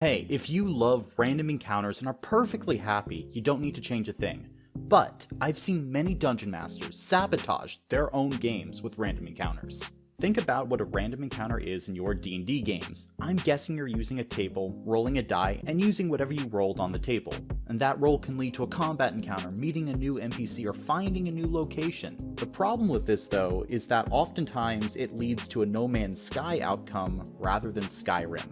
Hey, if you love random encounters and are perfectly happy, you don't need to change a thing. But I've seen many dungeon masters sabotage their own games with random encounters. Think about what a random encounter is in your D&D games. I'm guessing you're using a table, rolling a die, and using whatever you rolled on the table. And that roll can lead to a combat encounter, meeting a new NPC, or finding a new location. The problem with this, though, is that oftentimes it leads to a No Man's Sky outcome rather than Skyrim.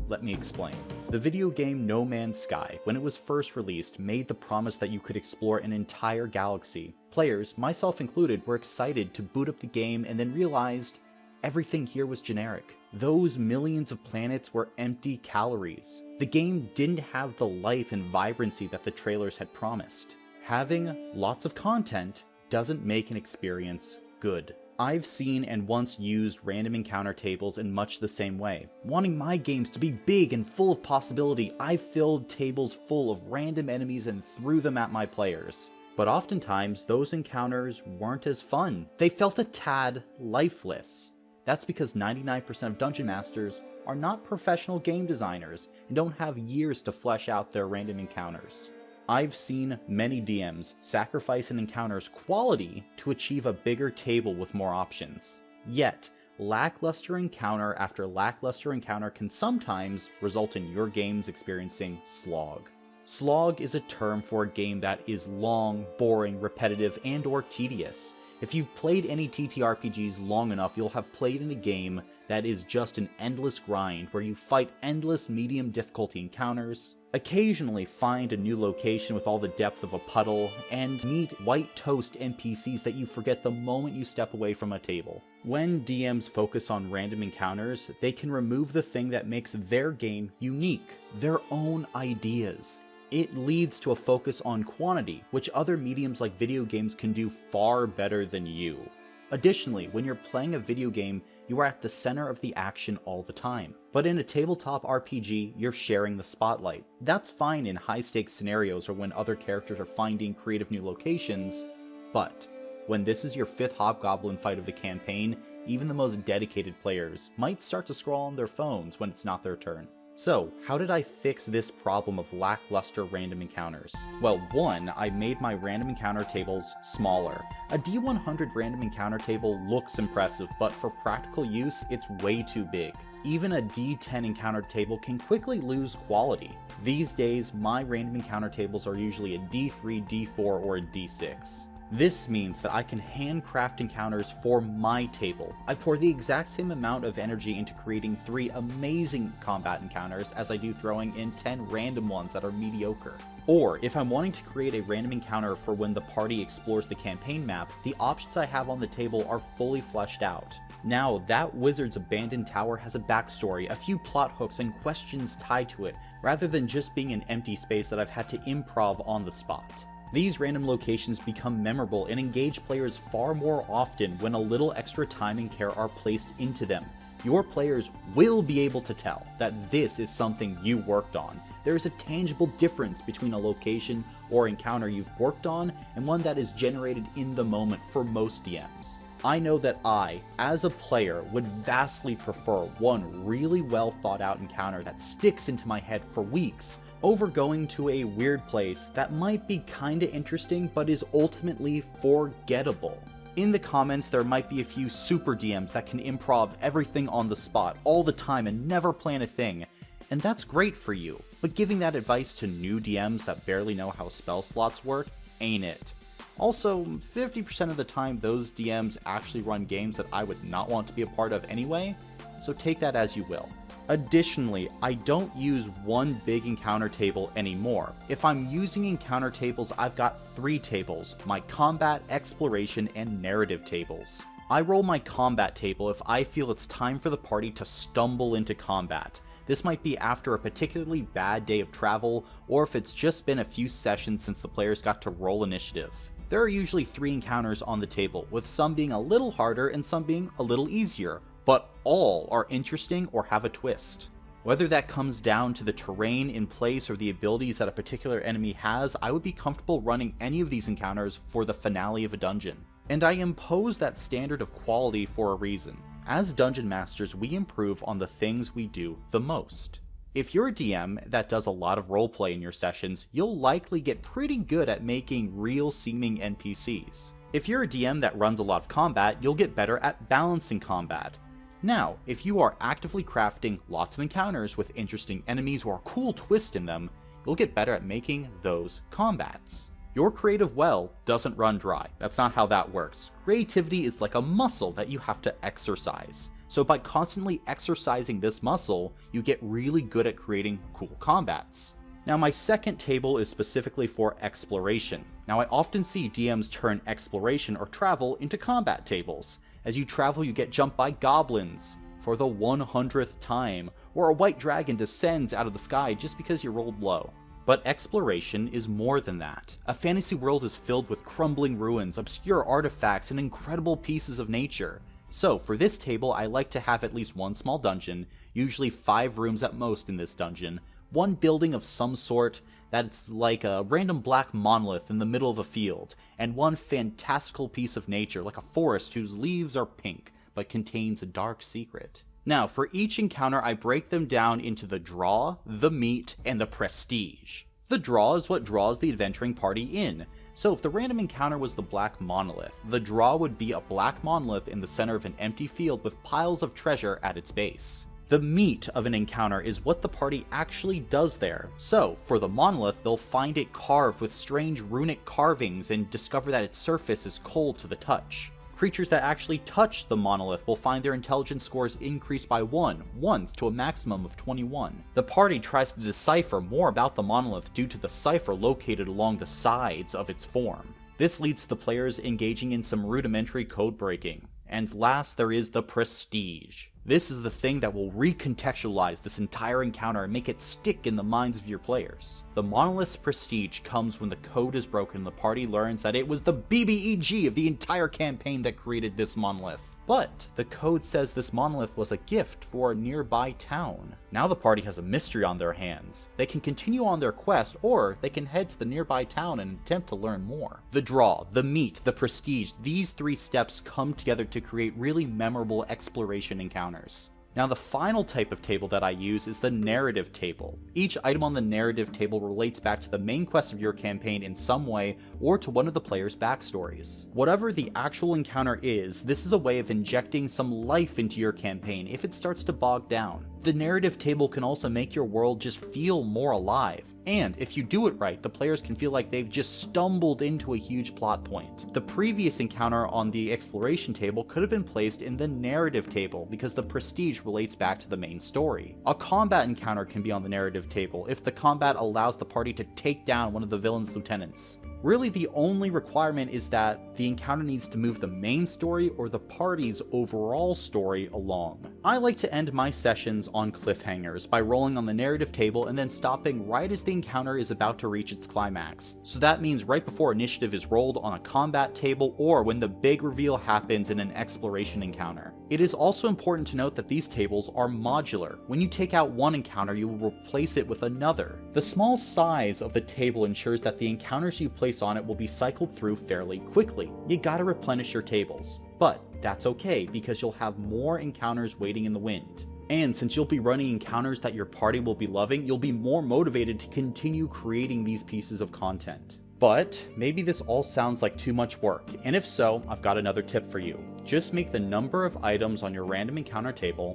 Let me explain. The video game No Man's Sky, when it was first released, made the promise that you could explore an entire galaxy. Players, myself included, were excited to boot up the game and then realized everything here was generic. Those millions of planets were empty calories. The game didn't have the life and vibrancy that the trailers had promised. Having lots of content doesn't make an experience good. I've seen and once used random encounter tables in much the same way. Wanting my games to be big and full of possibility, I filled tables full of random enemies and threw them at my players. But oftentimes, those encounters weren't as fun. They felt a tad lifeless. That's because 99% of dungeon masters are not professional game designers and don't have years to flesh out their random encounters. I've seen many DMs sacrifice an encounter's quality to achieve a bigger table with more options. Yet, lackluster encounter after lackluster encounter can sometimes result in your games experiencing slog. Slog is a term for a game that is long, boring, repetitive, and/or tedious. If you've played any TTRPGs long enough, you'll have played in a game that is just an endless grind where you fight endless medium difficulty encounters, occasionally find a new location with all the depth of a puddle, and meet white toast NPCs that you forget the moment you step away from a table. When DMs focus on random encounters, they can remove the thing that makes their game unique, their own ideas. It leads to a focus on quantity, which other mediums like video games can do far better than you. Additionally, when you're playing a video game, you are at the center of the action all the time. But in a tabletop RPG, you're sharing the spotlight. That's fine in high-stakes scenarios or when other characters are finding creative new locations, but when this is your fifth hobgoblin fight of the campaign, even the most dedicated players might start to scroll on their phones when it's not their turn. So, how did I fix this problem of lackluster random encounters? Well, one, I made my random encounter tables smaller. A D100 random encounter table looks impressive, but for practical use, it's way too big. Even a D10 encounter table can quickly lose quality. These days, my random encounter tables are usually a D3, D4, or a D6. This means that I can handcraft encounters for my table. I pour the exact same amount of energy into creating 3 amazing combat encounters as I do throwing in 10 random ones that are mediocre. Or, if I'm wanting to create a random encounter for when the party explores the campaign map, the options I have on the table are fully fleshed out. Now, that wizard's abandoned tower has a backstory, a few plot hooks, and questions tied to it, rather than just being an empty space that I've had to improv on the spot. These random locations become memorable and engage players far more often when a little extra time and care are placed into them. Your players will be able to tell that this is something you worked on. There is a tangible difference between a location or encounter you've worked on and one that is generated in the moment for most DMs. I know that I, as a player, would vastly prefer one really well thought out encounter that sticks into my head for weeks, over going to a weird place that might be kinda interesting but is ultimately forgettable. In the comments, there might be a few super DMs that can improv everything on the spot all the time and never plan a thing, and that's great for you, but giving that advice to new DMs that barely know how spell slots work ain't it. Also, 50% of the time those DMs actually run games that I would not want to be a part of anyway, so take that as you will. Additionally, I don't use one big encounter table anymore. If I'm using encounter tables, I've got 3 tables, my combat, exploration, and narrative tables. I roll my combat table if I feel it's time for the party to stumble into combat. This might be after a particularly bad day of travel, or if it's just been a few sessions since the players got to roll initiative. There are usually 3 encounters on the table, with some being a little harder and some being a little easier, but all are interesting or have a twist. Whether that comes down to the terrain in place or the abilities that a particular enemy has, I would be comfortable running any of these encounters for the finale of a dungeon. And I impose that standard of quality for a reason. As dungeon masters, we improve on the things we do the most. If you're a DM that does a lot of roleplay in your sessions, you'll likely get pretty good at making real-seeming NPCs. If you're a DM that runs a lot of combat, you'll get better at balancing combat. Now, if you are actively crafting lots of encounters with interesting enemies or a cool twist in them, you'll get better at making those combats. Your creative well doesn't run dry. That's not how that works. Creativity is like a muscle that you have to exercise. So by constantly exercising this muscle, you get really good at creating cool combats. Now my second table is specifically for exploration. Now I often see DMs turn exploration or travel into combat tables. As you travel, you get jumped by goblins for the 100th time, or a white dragon descends out of the sky just because you rolled low. But exploration is more than that. A fantasy world is filled with crumbling ruins, obscure artifacts, and incredible pieces of nature. So for this table, I like to have at least one small dungeon, usually 5 rooms at most in this dungeon, one building of some sort that's like a random black monolith in the middle of a field, and one fantastical piece of nature like a forest whose leaves are pink but contains a dark secret. Now, for each encounter, I break them down into the draw, the meat, and the prestige. The draw is what draws the adventuring party in. So if the random encounter was the black monolith, the draw would be a black monolith in the center of an empty field with piles of treasure at its base. The meat of an encounter is what the party actually does there. So, for the monolith, they'll find it carved with strange runic carvings and discover that its surface is cold to the touch. Creatures that actually touch the monolith will find their intelligence scores increase by 1, once to a maximum of 21. The party tries to decipher more about the monolith due to the cipher located along the sides of its form. This leads to the players engaging in some rudimentary code breaking. And last, there is the prestige. This is the thing that will recontextualize this entire encounter and make it stick in the minds of your players. The monolith's prestige comes when the code is broken and the party learns that it was the BBEG of the entire campaign that created this monolith. But the code says this monolith was a gift for a nearby town. Now the party has a mystery on their hands. They can continue on their quest, or they can head to the nearby town and attempt to learn more. The draw, the meat, the prestige, these 3 steps come together to create really memorable exploration encounters. Now the final type of table that I use is the narrative table. Each item on the narrative table relates back to the main quest of your campaign in some way or to one of the player's backstories. Whatever the actual encounter is, this is a way of injecting some life into your campaign if it starts to bog down. The narrative table can also make your world just feel more alive, and if you do it right, the players can feel like they've just stumbled into a huge plot point. The previous encounter on the exploration table could have been placed in the narrative table because the prestige relates back to the main story. A combat encounter can be on the narrative table if the combat allows the party to take down one of the villain's lieutenants. Really, the only requirement is that the encounter needs to move the main story or the party's overall story along. I like to end my sessions on cliffhangers by rolling on the narrative table and then stopping right as the encounter is about to reach its climax. So that means right before initiative is rolled on a combat table or when the big reveal happens in an exploration encounter. It is also important to note that these tables are modular. When you take out one encounter, you will replace it with another. The small size of the table ensures that the encounters you place on it will be cycled through fairly quickly. You gotta replenish your tables. But that's okay because you'll have more encounters waiting in the wind. And since you'll be running encounters that your party will be loving, you'll be more motivated to continue creating these pieces of content. But maybe this all sounds like too much work, and if so, I've got another tip for you. Just make the number of items on your random encounter table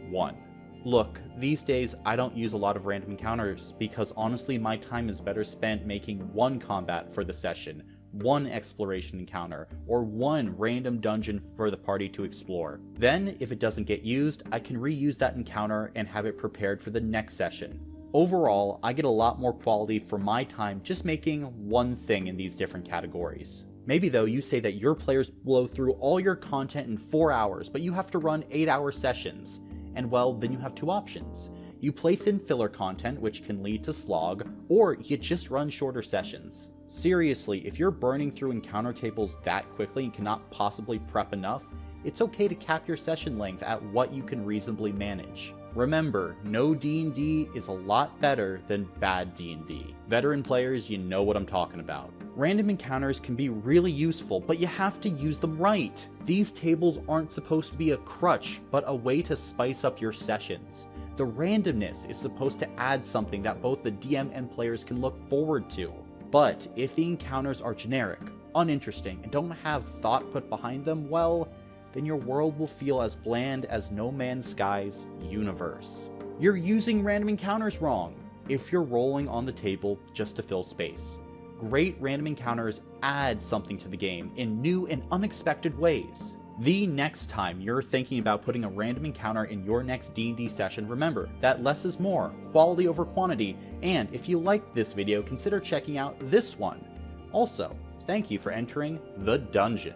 1. Look, these days I don't use a lot of random encounters because honestly my time is better spent making 1 combat for the session, 1 exploration encounter, or 1 random dungeon for the party to explore. Then, if it doesn't get used, I can reuse that encounter and have it prepared for the next session. Overall, I get a lot more quality for my time just making 1 thing in these different categories. Maybe though you say that your players blow through all your content in 4 hours, but you have to run 8-hour sessions. And well, then you have 2 options. You place in filler content, which can lead to slog, or you just run shorter sessions. Seriously, if you're burning through encounter tables that quickly and cannot possibly prep enough, it's okay to cap your session length at what you can reasonably manage. Remember, no D&D is a lot better than bad D&D. Veteran players, you know what I'm talking about. Random encounters can be really useful, but you have to use them right. These tables aren't supposed to be a crutch, but a way to spice up your sessions. The randomness is supposed to add something that both the DM and players can look forward to. But if the encounters are generic, uninteresting, and don't have thought put behind them, well, then your world will feel as bland as No Man's Sky's universe. You're using random encounters wrong if you're rolling on the table just to fill space. Great random encounters add something to the game in new and unexpected ways. The next time you're thinking about putting a random encounter in your next D&D session, remember that less is more, quality over quantity, and if you liked this video, consider checking out this one. Also, thank you for entering the dungeon.